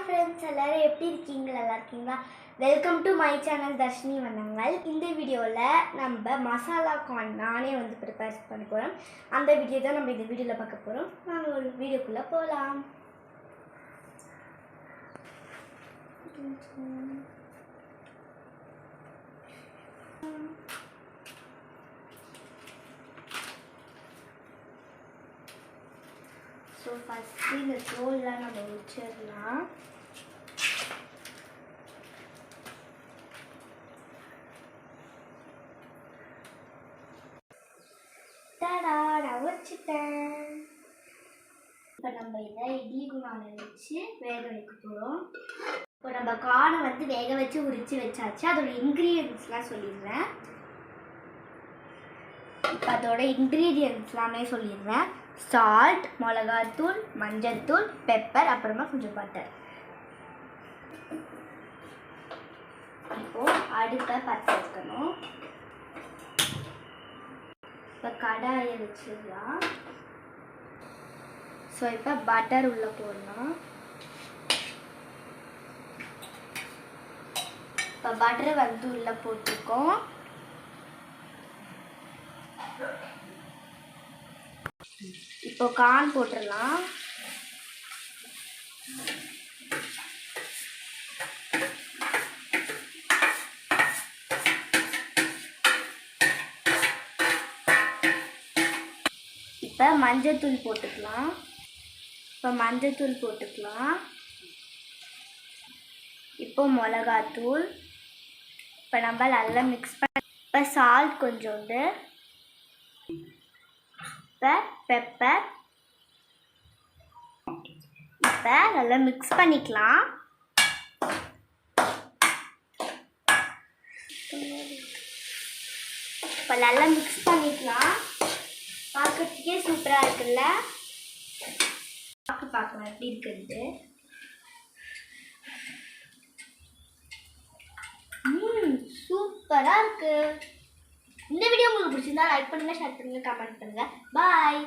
Friends, எல்லாரும் எப்படி இருக்கீங்க? நல்லா இருக்கீங்களா? Welcome to my channel Dharshini வண்ணங்கள். இந்த வீடியோவில் நம்ம மசாலா கார்ன் நானே ப்ரிப்பேர் பண்ண போகிறோம். அந்த வீடியோ தான் நம்ம இந்த வீடியோவில் பார்க்க போகிறோம். நாங்கள் ஒரு வீடியோக்குள்ளே போகலாம். ஸோ ஃபஸ்ட்டு இந்த தோல்லாம் நம்ம வச்சிடலாம். நான் வச்சுட்டேன். இப்போ நம்ம இதை இட்லி குண்டானில் வச்சு வேக வைக்க போகிறோம். இப்போ நம்ம கார்னை வேக வச்சு உரிச்சு வச்சாச்சு. அதோட இன்க்ரீடியன்ட்ஸ்லாம் சொல்லிடுறேன். இப்போ அதோட இன்க்ரீடியன்ட்ஸ்லாமே சொல்லிடுறேன். சால்ட், மிளகாத்தூள், மஞ்சள்தூள், பெப்பர், அப்புறமா கொஞ்சம் பட்டர். இப்போது அடுப்பை பற்ற வைக்கணும். இப்போ கடாயை வச்சிடலாம். ஸோ இப்போ பட்டர் உள்ளே போடலாம். இப்போ பட்டரை உள்ளே போட்டிருக்கோம். இப்போ கார்ன் போட்டுடலாம். இப்போ மஞ்சள்தூள் போட்டுக்கலாம். இப்போ மிளகாத்தூள். இப்போ நம்ம நல்லா மிக்ஸ் பண்ண. இப்போ சால்ட் கொஞ்சோண்டு. இப்போ பெப்பர். இப்போ நல்லா மிக்ஸ் பண்ணிக்கலாம். இப்போ நல்லா மிக்ஸ் பண்ணிக்கலாம். பார்க்கறதுக்கே சூப்பராக இருக்குல்ல? பார்க்கலாம் எப்படி இருக்குது. சூப்பராக இருக்கு. இந்த வீடியோ உங்களுக்கு பிடிச்சிருந்தா லைக் பண்ணுங்க, ஷேர் பண்ணுங்க, கமெண்ட் பண்ணுங்க. பாய்.